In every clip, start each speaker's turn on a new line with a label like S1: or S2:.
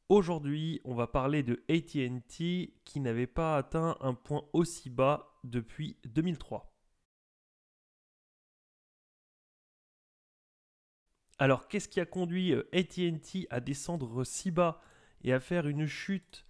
S1: Aujourd'hui, on va parler de AT&T qui n'avait pas atteint un point aussi bas depuis 2003. Alors, qu'est-ce qui a conduit AT&T à descendre si bas et à faire une chute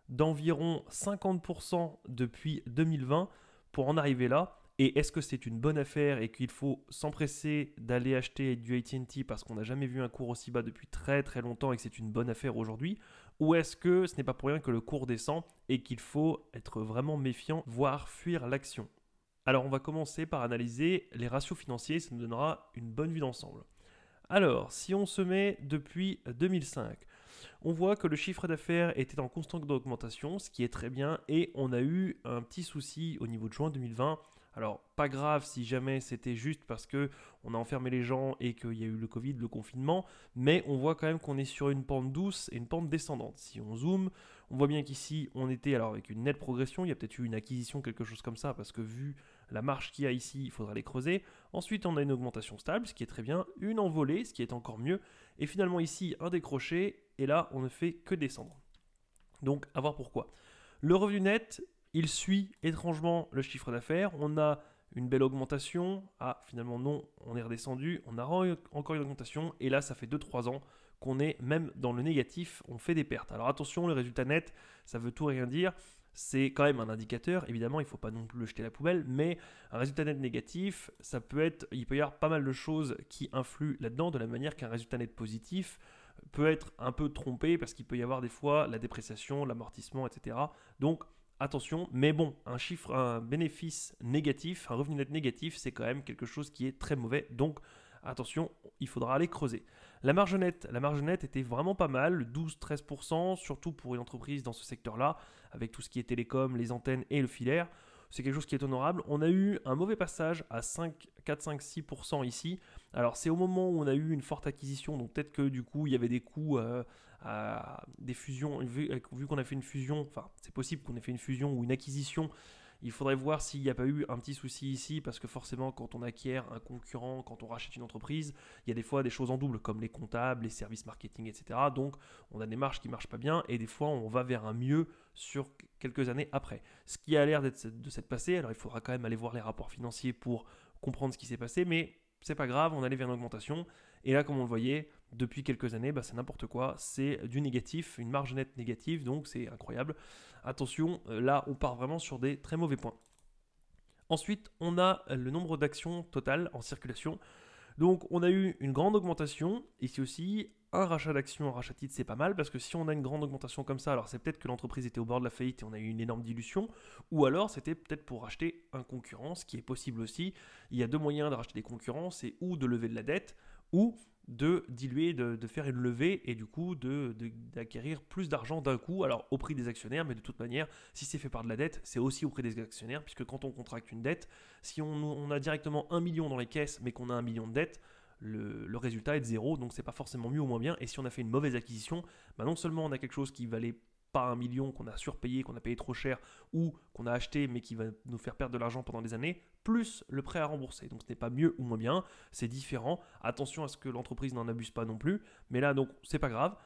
S1: d'environ 50% depuis 2020 pour en arriver là? Et est-ce que c'est une bonne affaire et qu'il faut s'empresser d'aller acheter du AT&T parce qu'on n'a jamais vu un cours aussi bas depuis très très longtemps et que c'est une bonne affaire aujourd'hui? Ou est-ce que ce n'est pas pour rien que le cours descend et qu'il faut être vraiment méfiant, voire fuir l'action? Alors on va commencer par analyser les ratios financiers, ça nous donnera une bonne vue d'ensemble. Alors, si on se met depuis 2005, on voit que le chiffre d'affaires était en constante augmentation, ce qui est très bien, et on a eu un petit souci au niveau de juin 2020. Alors, pas grave si jamais c'était juste parce que on a enfermé les gens et qu'il y a eu le Covid, le confinement, mais on voit quand même qu'on est sur une pente douce et une pente descendante. Si on zoome, on voit bien qu'ici, on était alors avec une nette progression, il y a peut-être eu une acquisition, quelque chose comme ça, parce que vu la marge qu'il y a ici, il faudra les creuser. Ensuite, on a une augmentation stable, ce qui est très bien, une envolée, ce qui est encore mieux, et finalement ici, un décroché, et là, on ne fait que descendre. Donc, à voir pourquoi. Le revenu net, il suit étrangement le chiffre d'affaires. On a une belle augmentation. Ah, finalement, non, on est redescendu. On a encore une augmentation. Et là, ça fait 2-3 ans qu'on est même dans le négatif. On fait des pertes. Alors, attention, le résultat net, ça veut tout rien dire. C'est quand même un indicateur. Évidemment, il ne faut pas non plus le jeter à la poubelle. Mais un résultat net négatif, il peut y avoir pas mal de choses qui influent là-dedans, de la manière qu'un résultat net positif peut être un peu trompé parce qu'il peut y avoir des fois la dépréciation, l'amortissement, etc. Donc attention, mais bon, un bénéfice négatif, un revenu net négatif, c'est quand même quelque chose qui est très mauvais. Donc attention, il faudra aller creuser. La marge nette était vraiment pas mal, 12-13%, surtout pour une entreprise dans ce secteur-là, avec tout ce qui est télécom, les antennes et le filaire. C'est quelque chose qui est honorable. On a eu un mauvais passage à 4-5-6% ici. Alors c'est au moment où on a eu une forte acquisition, donc peut-être que du coup il y avait des coûts à des fusions, vu qu'on a fait une fusion, enfin c'est possible qu'on ait fait une fusion ou une acquisition, il faudrait voir s'il n'y a pas eu un petit souci ici, parce que forcément quand on acquiert un concurrent, quand on rachète une entreprise, il y a des fois des choses en double, comme les comptables, les services marketing, etc. Donc on a des marges qui ne marchent pas bien, et des fois on va vers un mieux sur quelques années après. Ce qui a l'air de s'être passé, alors il faudra quand même aller voir les rapports financiers pour comprendre ce qui s'est passé, mais c'est pas grave, on allait vers une augmentation. Et là, comme on le voyait, depuis quelques années, c'est n'importe quoi. C'est du négatif, une marge nette négative, donc c'est incroyable. Attention, là, on part vraiment sur des très mauvais points. Ensuite, on a le nombre d'actions totales en circulation. Donc, on a eu une grande augmentation. Ici aussi, un rachat d'actions, un rachat de titres, c'est pas mal parce que si on a une grande augmentation comme ça, alors c'est peut-être que l'entreprise était au bord de la faillite et on a eu une énorme dilution, ou alors c'était peut-être pour racheter un concurrent, ce qui est possible aussi. Il y a deux moyens de racheter des concurrents, c'est ou de lever de la dette, ou de diluer, de faire une levée et du coup d'acquérir plus d'argent d'un coup, alors au prix des actionnaires, mais de toute manière, si c'est fait par de la dette, c'est aussi au prix des actionnaires, puisque quand on contracte une dette, si on a directement 1 million dans les caisses, mais qu'on a 1 million de dettes, le résultat est de zéro, donc c'est pas forcément mieux ou moins bien. Et si on a fait une mauvaise acquisition, non seulement on a quelque chose qui valait pas 1 million, qu'on a surpayé, qu'on a payé trop cher, ou qu'on a acheté mais qui va nous faire perdre de l'argent pendant des années, plus le prêt à rembourser. Donc ce n'est pas mieux ou moins bien, c'est différent. Attention à ce que l'entreprise n'en abuse pas non plus, mais là donc c'est pas grave.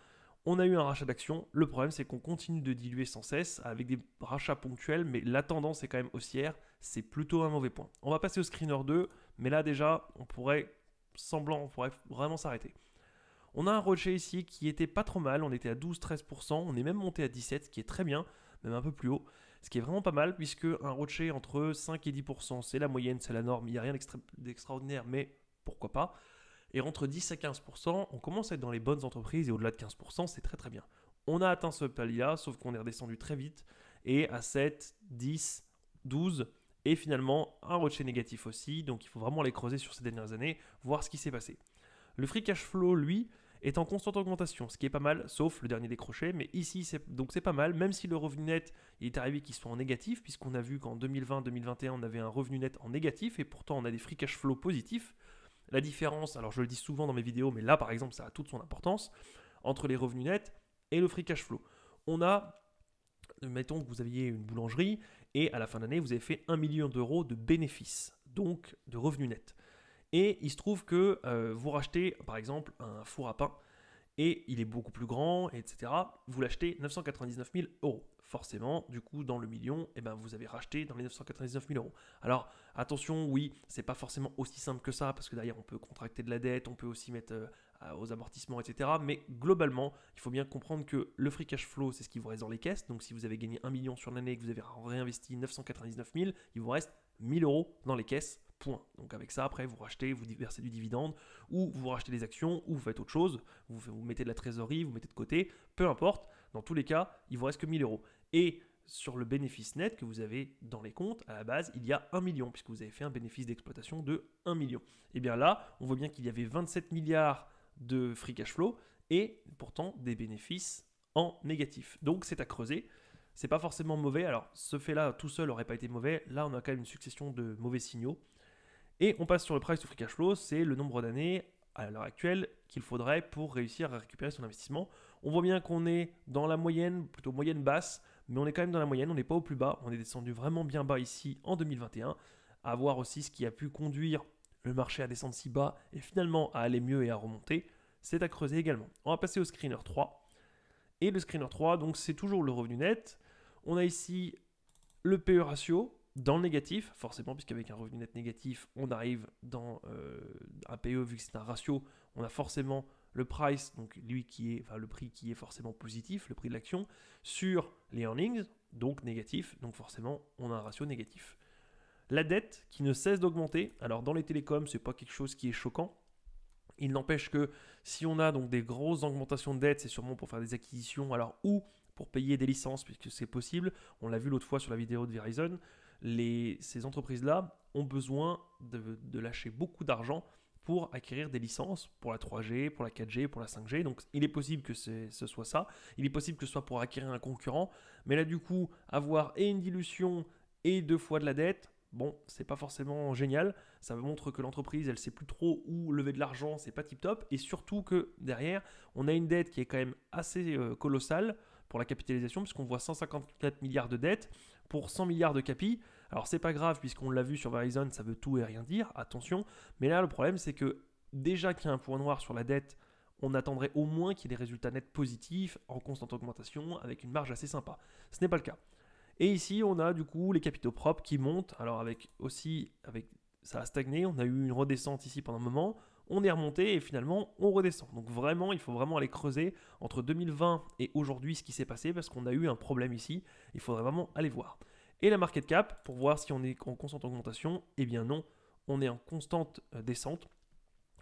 S1: On a eu un rachat d'actions. Le problème, c'est qu'on continue de diluer sans cesse avec des rachats ponctuels, mais la tendance est quand même haussière. C'est plutôt un mauvais point. On va passer au screener 2, mais là déjà, on pourrait vraiment s'arrêter. On a un rocher ici qui était pas trop mal, on était à 12-13%, on est même monté à 17%, ce qui est très bien, même un peu plus haut, ce qui est vraiment pas mal, puisque un rocher entre 5 et 10%, c'est la moyenne, c'est la norme, il n'y a rien d'extraordinaire, mais pourquoi pas. Et entre 10 à 15%, on commence à être dans les bonnes entreprises, et au-delà de 15%, c'est très très bien. On a atteint ce palier-là, sauf qu'on est redescendu très vite, et à 7, 10, 12, et finalement un rocher négatif aussi, donc il faut vraiment les creuser sur ces dernières années, voir ce qui s'est passé. Le free cash flow, lui, est en constante augmentation, ce qui est pas mal, sauf le dernier décroché, mais ici, donc c'est pas mal, même si le revenu net il est arrivé qu'il soit en négatif, puisqu'on a vu qu'en 2020-2021, on avait un revenu net en négatif, et pourtant on a des free cash flow positifs. La différence, alors je le dis souvent dans mes vidéos, mais là par exemple, ça a toute son importance, entre les revenus nets et le free cash flow. On a, mettons que vous aviez une boulangerie, et à la fin d'année, vous avez fait 1 million d'euros de bénéfices, donc de revenus nets. Et il se trouve que vous rachetez par exemple un four à pain et il est beaucoup plus grand, etc. Vous l'achetez 999 000 euros. Forcément, du coup, dans le million, eh ben, vous avez racheté dans les 999 000 euros. Alors, attention, oui, c'est pas forcément aussi simple que ça, parce que derrière, on peut contracter de la dette, on peut aussi mettre aux amortissements, etc. Mais globalement, il faut bien comprendre que le free cash flow, c'est ce qui vous reste dans les caisses. Donc, si vous avez gagné 1 million sur l'année et que vous avez réinvesti 999 000, il vous reste 1000 euros dans les caisses. Point. Donc avec ça, après, vous rachetez, vous versez du dividende, ou vous rachetez des actions, ou vous faites autre chose, vous mettez de la trésorerie, vous mettez de côté, peu importe. Dans tous les cas, il vous reste que 1000 euros. Et sur le bénéfice net que vous avez dans les comptes, à la base, il y a 1 million, puisque vous avez fait un bénéfice d'exploitation de 1 million. Et bien là, on voit bien qu'il y avait 27 milliards de free cash flow, et pourtant des bénéfices en négatif. Donc c'est à creuser. C'est pas forcément mauvais. Alors ce fait-là tout seul n'aurait pas été mauvais. Là, on a quand même une succession de mauvais signaux. Et on passe sur le price to free cash flow, c'est le nombre d'années à l'heure actuelle qu'il faudrait pour réussir à récupérer son investissement. On voit bien qu'on est dans la moyenne, plutôt moyenne basse, mais on est quand même dans la moyenne, on n'est pas au plus bas, on est descendu vraiment bien bas ici en 2021. À voir aussi ce qui a pu conduire le marché à descendre si bas et finalement à aller mieux et à remonter, c'est à creuser également. On va passer au screener 3. Et le screener 3, donc c'est toujours le revenu net. On a ici le PE ratio, dans le négatif, forcément, puisqu'avec un revenu net négatif, on arrive dans un PE, vu que c'est un ratio, on a forcément le price, donc lui qui est, enfin le prix qui est forcément positif, le prix de l'action, sur les earnings, donc négatif, donc forcément on a un ratio négatif. La dette qui ne cesse d'augmenter, alors dans les télécoms, c'est pas quelque chose qui est choquant. Il n'empêche que si on a donc des grosses augmentations de dette, c'est sûrement pour faire des acquisitions, alors ou pour payer des licences, puisque c'est possible. On l'a vu l'autre fois sur la vidéo de Verizon. Ces entreprises-là ont besoin de lâcher beaucoup d'argent pour acquérir des licences pour la 3G, pour la 4G, pour la 5G. Donc il est possible que ce soit ça. Il est possible que ce soit pour acquérir un concurrent. Mais là, du coup, avoir et une dilution et 2 fois de la dette, bon, c'est pas forcément génial. Ça montre que l'entreprise, elle sait plus trop où lever de l'argent, c'est pas tip top. Et surtout que derrière, on a une dette qui est quand même assez colossale pour la capitalisation, puisqu'on voit 154 milliards de dettes pour 100 milliards de capi. Alors c'est pas grave, puisqu'on l'a vu sur Verizon, ça veut tout et rien dire, attention. Mais là, le problème, c'est que déjà qu'il y a un point noir sur la dette, on attendrait au moins qu'il y ait des résultats nets positifs, en constante augmentation, avec une marge assez sympa. Ce n'est pas le cas. Et ici, on a du coup les capitaux propres qui montent. Alors ça a stagné, on a eu une redescente ici pendant un moment, on est remonté et finalement on redescend. Donc vraiment, il faut vraiment aller creuser entre 2020 et aujourd'hui ce qui s'est passé parce qu'on a eu un problème ici. Il faudrait vraiment aller voir. Et la market cap, pour voir si on est en constante augmentation, eh bien non, on est en constante descente.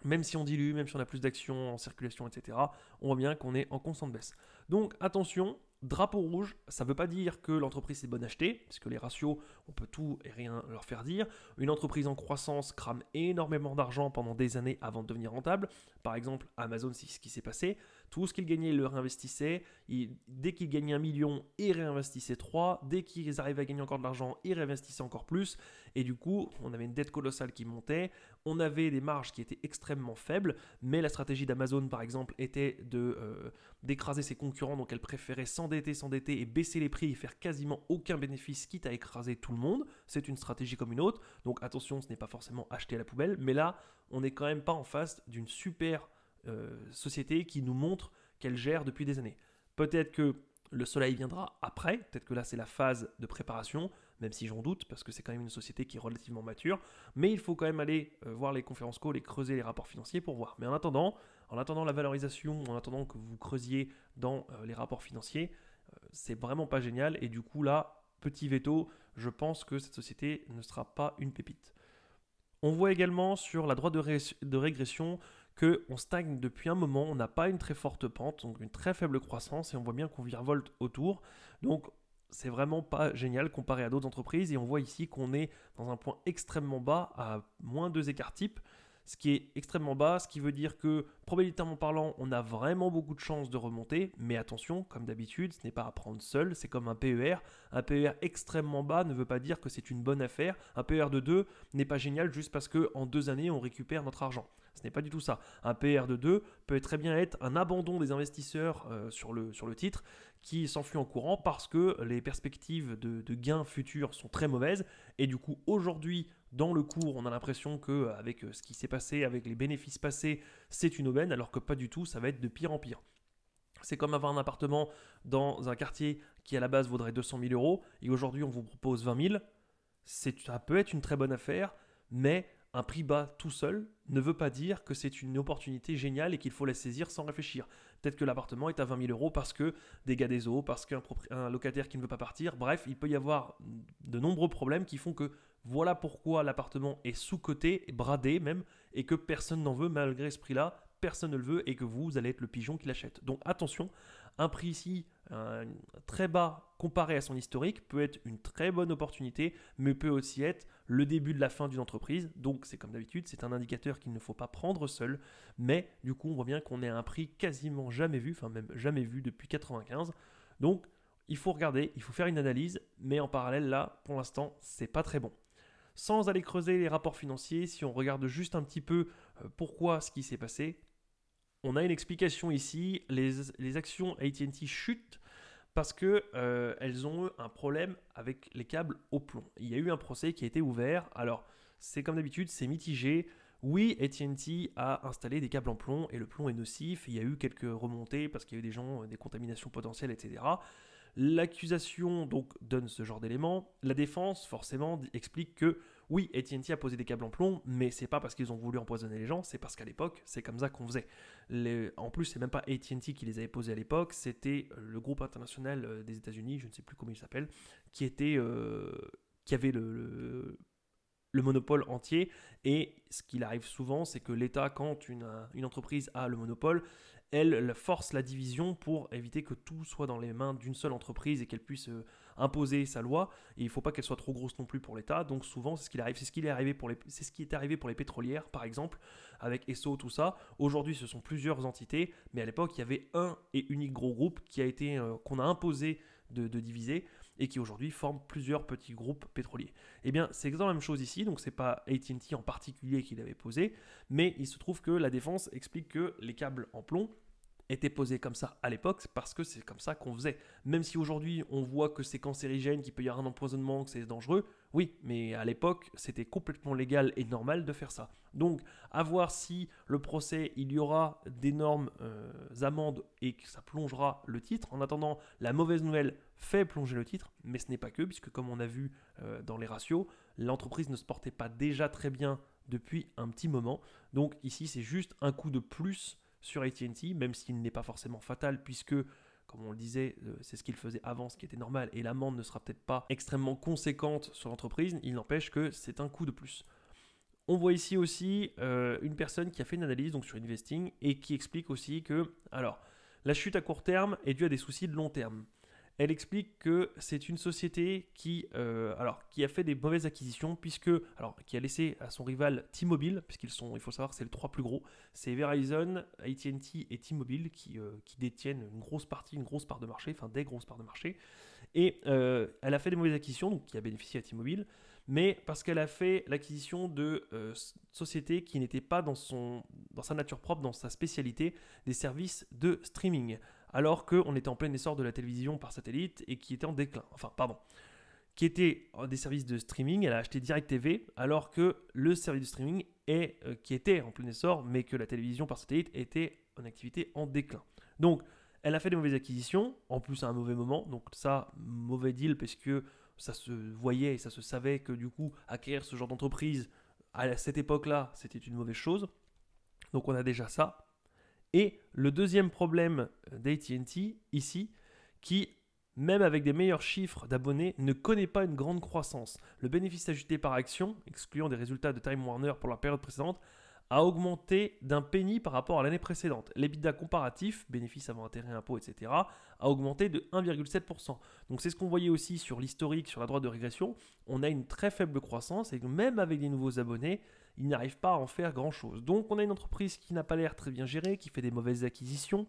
S1: Même si on dilue, même si on a plus d'actions en circulation, etc., on voit bien qu'on est en constante baisse. Donc attention, drapeau rouge, ça ne veut pas dire que l'entreprise est bonne à acheter, puisque les ratios, on peut tout et rien leur faire dire. Une entreprise en croissance crame énormément d'argent pendant des années avant de devenir rentable. Par exemple, Amazon, c'est ce qui s'est passé. Tout ce qu'ils gagnaient, ils le réinvestissaient. Dès qu'ils gagnaient 1 million, ils réinvestissaient 3. Dès qu'ils arrivaient à gagner encore de l'argent, ils réinvestissaient encore plus. Et du coup, on avait une dette colossale qui montait. On avait des marges qui étaient extrêmement faibles. Mais la stratégie d'Amazon, par exemple, était d'écraser ses concurrents. Donc, elle préférait s'endetter et baisser les prix et faire quasiment aucun bénéfice, quitte à écraser tout le monde. C'est une stratégie comme une autre. Donc, attention, ce n'est pas forcément acheter à la poubelle. Mais là, on n'est quand même pas en face d'une super société qui nous montre qu'elle gère depuis des années. Peut-être que le soleil viendra après, peut-être que là c'est la phase de préparation, même si j'en doute, parce que c'est quand même une société qui est relativement mature, mais il faut quand même aller voir les conférences calls et creuser les rapports financiers pour voir. Mais en attendant la valorisation, en attendant que vous creusiez dans les rapports financiers, c'est vraiment pas génial, et du coup là, petit veto, je pense que cette société ne sera pas une pépite. On voit également sur la droite de régression qu'on stagne depuis un moment, on n'a pas une très forte pente, donc une très faible croissance, et on voit bien qu'on virevolte autour. Donc c'est vraiment pas génial comparé à d'autres entreprises, et on voit ici qu'on est dans un point extrêmement bas, à moins 2 écarts types, ce qui est extrêmement bas, ce qui veut dire que, probabilitairement parlant, on a vraiment beaucoup de chances de remonter, mais attention, comme d'habitude, ce n'est pas à prendre seul, c'est comme un PER. Un PER extrêmement bas ne veut pas dire que c'est une bonne affaire. Un PER de 2 n'est pas génial juste parce qu'en 2 années, on récupère notre argent. Ce n'est pas du tout ça. Un PER de 2 peut très bien être un abandon des investisseurs sur le titre qui s'enfuit en courant parce que les perspectives de gains futurs sont très mauvaises. Et du coup, aujourd'hui, Dans le cours, on a l'impression qu'avec ce qui s'est passé, avec les bénéfices passés, c'est une aubaine, alors que pas du tout, ça va être de pire en pire. C'est comme avoir un appartement dans un quartier qui à la base vaudrait 200 000 euros et aujourd'hui on vous propose 20 000. Ça peut être une très bonne affaire, mais un prix bas tout seul ne veut pas dire que c'est une opportunité géniale et qu'il faut la saisir sans réfléchir. Peut-être que l'appartement est à 20 000 euros parce que dégâts des eaux, parce qu'un locataire qui ne veut pas partir. Bref, il peut y avoir de nombreux problèmes qui font que voilà pourquoi l'appartement est sous-coté, bradé même, et que personne n'en veut malgré ce prix-là. Personne ne le veut et que vous allez être le pigeon qui l'achète. Donc attention, un prix ici très bas comparé à son historique peut être une très bonne opportunité, mais peut aussi être le début de la fin d'une entreprise. Donc c'est comme d'habitude, c'est un indicateur qu'il ne faut pas prendre seul, mais du coup on voit bien qu'on est à un prix quasiment jamais vu, enfin même jamais vu depuis 95. Donc il faut regarder, il faut faire une analyse, mais en parallèle là, pour l'instant, c'est pas très bon. Sans aller creuser les rapports financiers, si on regarde juste un petit peu pourquoi ce qui s'est passé, on a une explication ici, les actions AT&T chutent parce qu'elles ont eu un problème avec les câbles au plomb. Il y a eu un procès qui a été ouvert, alors c'est comme d'habitude, c'est mitigé. Oui, AT&T a installé des câbles en plomb et le plomb est nocif, il y a eu quelques remontées parce qu'il y a eu des gens, des contaminations potentielles, etc. L'accusation donc donne ce genre d'éléments. La défense forcément explique que oui, AT&T a posé des câbles en plomb, mais c'est pas parce qu'ils ont voulu empoisonner les gens, c'est parce qu'à l'époque, c'est comme ça qu'on faisait. En plus, c'est même pas AT&T qui les avait posés à l'époque, c'était le groupe international des États-Unis, je ne sais plus comment il s'appelle, qui avait le monopole entier. Et ce qu'il arrive souvent, c'est que l'État, quand une entreprise a le monopole, elle force la division pour éviter que tout soit dans les mains d'une seule entreprise et qu'elle puisse imposer sa loi. Et il ne faut pas qu'elle soit trop grosse non plus pour l'État. Donc souvent, c'est ce qui est arrivé pour les pétrolières, par exemple, avec Esso, tout ça. Aujourd'hui, ce sont plusieurs entités, mais à l'époque, il y avait un et unique gros groupe qu'on a imposé de diviser et qui aujourd'hui forme plusieurs petits groupes pétroliers. Eh bien, c'est exactement la même chose ici, donc c'est pas AT&T en particulier qui l'avait posé, mais il se trouve que la défense explique que les câbles en plomb étaient posés comme ça à l'époque parce que c'est comme ça qu'on faisait. Même si aujourd'hui on voit que c'est cancérigène, qu'il peut y avoir un empoisonnement, que c'est dangereux, oui, mais à l'époque c'était complètement légal et normal de faire ça. Donc à voir si le procès, il y aura d'énormes amendes et que ça plongera le titre. En attendant, la mauvaise nouvelle fait plonger le titre, mais ce n'est pas que, puisque comme on a vu dans les ratios, l'entreprise ne se portait pas déjà très bien depuis un petit moment. Donc ici c'est juste un coup de plus sur AT&T, même s'il n'est pas forcément fatal, puisque, comme on le disait, c'est ce qu'il faisait avant, ce qui était normal, et l'amende ne sera peut-être pas extrêmement conséquente sur l'entreprise, il n'empêche que c'est un coup de plus. On voit ici aussi une personne qui a fait une analyse donc sur Investing, et qui explique aussi que, alors, la chute à court terme est due à des soucis de long terme. Elle explique que c'est une société qui a fait des mauvaises acquisitions qui a laissé à son rival T-Mobile, il faut savoir que c'est les trois plus gros, c'est Verizon, AT&T et T-Mobile qui détiennent une grosse part de marché, enfin des grosses parts de marché. Et elle a fait des mauvaises acquisitions, donc qui a bénéficié à T-Mobile, mais parce qu'elle a fait l'acquisition de sociétés qui n'étaient pas dans sa nature propre, dans sa spécialité, des services de streaming. Alors qu'on était en plein essor de la télévision par satellite et qui était en déclin. Qui était des services de streaming, elle a acheté DirecTV, alors que le service de streaming qui était en plein essor, mais que la télévision par satellite était en activité en déclin. Donc, elle a fait des mauvaises acquisitions, en plus à un mauvais moment, donc ça, mauvais deal, parce que ça se voyait et ça se savait que du coup, acquérir ce genre d'entreprise, à cette époque-là, c'était une mauvaise chose. Donc on a déjà ça. Et le deuxième problème d'AT&T ici, qui, même avec des meilleurs chiffres d'abonnés, ne connaît pas une grande croissance. Le bénéfice ajouté par action, excluant des résultats de Time Warner pour la période précédente, a augmenté d'un penny par rapport à l'année précédente. L'EBITDA comparatif, bénéfice avant intérêt, impôts, etc., a augmenté de 1,7%. Donc c'est ce qu'on voyait aussi sur l'historique, sur la droite de régression. On a une très faible croissance et même avec des nouveaux abonnés, ils n'arrivent pas à en faire grand-chose. Donc on a une entreprise qui n'a pas l'air très bien gérée, qui fait des mauvaises acquisitions,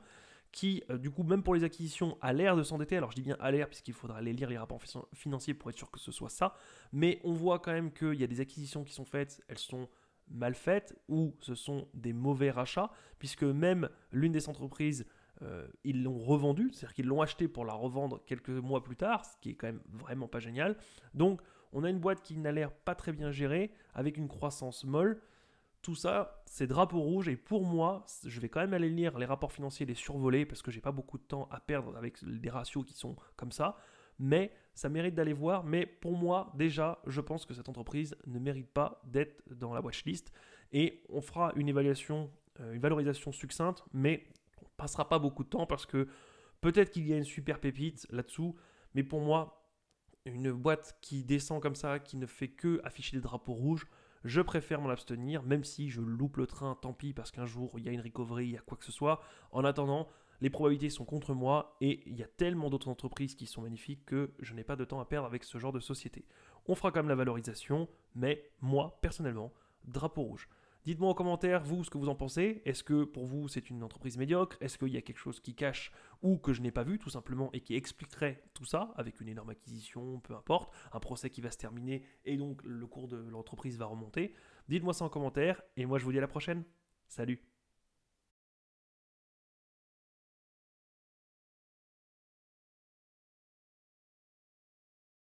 S1: qui, du coup, même pour les acquisitions, a l'air de s'endetter. Alors je dis bien a l'air, puisqu'il faudra aller lire les rapports financiers pour être sûr que ce soit ça. Mais on voit quand même qu'il y a des acquisitions qui sont faites, elles sont mal faites, ou ce sont des mauvais rachats, puisque même l'une des entreprises, ils l'ont revendue, c'est-à-dire qu'ils l'ont acheté pour la revendre quelques mois plus tard, ce qui est quand même vraiment pas génial. Donc On a une boîte qui n'a l'air pas très bien gérée, avec une croissance molle. Tout ça, c'est drapeau rouge. Et pour moi, je vais quand même aller lire les rapports financiers, les survoler, parce que j'ai pas beaucoup de temps à perdre avec des ratios qui sont comme ça. Mais ça mérite d'aller voir. Mais pour moi, déjà, je pense que cette entreprise ne mérite pas d'être dans la watchlist. Et on fera une évaluation, une valorisation succincte, mais on passera pas beaucoup de temps parce que peut-être qu'il y a une super pépite là-dessous. Mais pour moi, une boîte qui descend comme ça, qui ne fait que afficher des drapeaux rouges, je préfère m'en abstenir, même si je loupe le train, tant pis, parce qu'un jour, il y a une recovery, il y a quoi que ce soit. En attendant, les probabilités sont contre moi et il y a tellement d'autres entreprises qui sont magnifiques que je n'ai pas de temps à perdre avec ce genre de société. On fera quand même la valorisation, mais moi, personnellement, drapeau rouge. Dites-moi en commentaire, vous, ce que vous en pensez. Est-ce que pour vous, c'est une entreprise médiocre? Est-ce qu'il y a quelque chose qui cache ou que je n'ai pas vu, tout simplement, et qui expliquerait tout ça, avec une énorme acquisition, peu importe, un procès qui va se terminer, et donc le cours de l'entreprise va remonter? Dites-moi ça en commentaire, et moi je vous dis à la prochaine. Salut!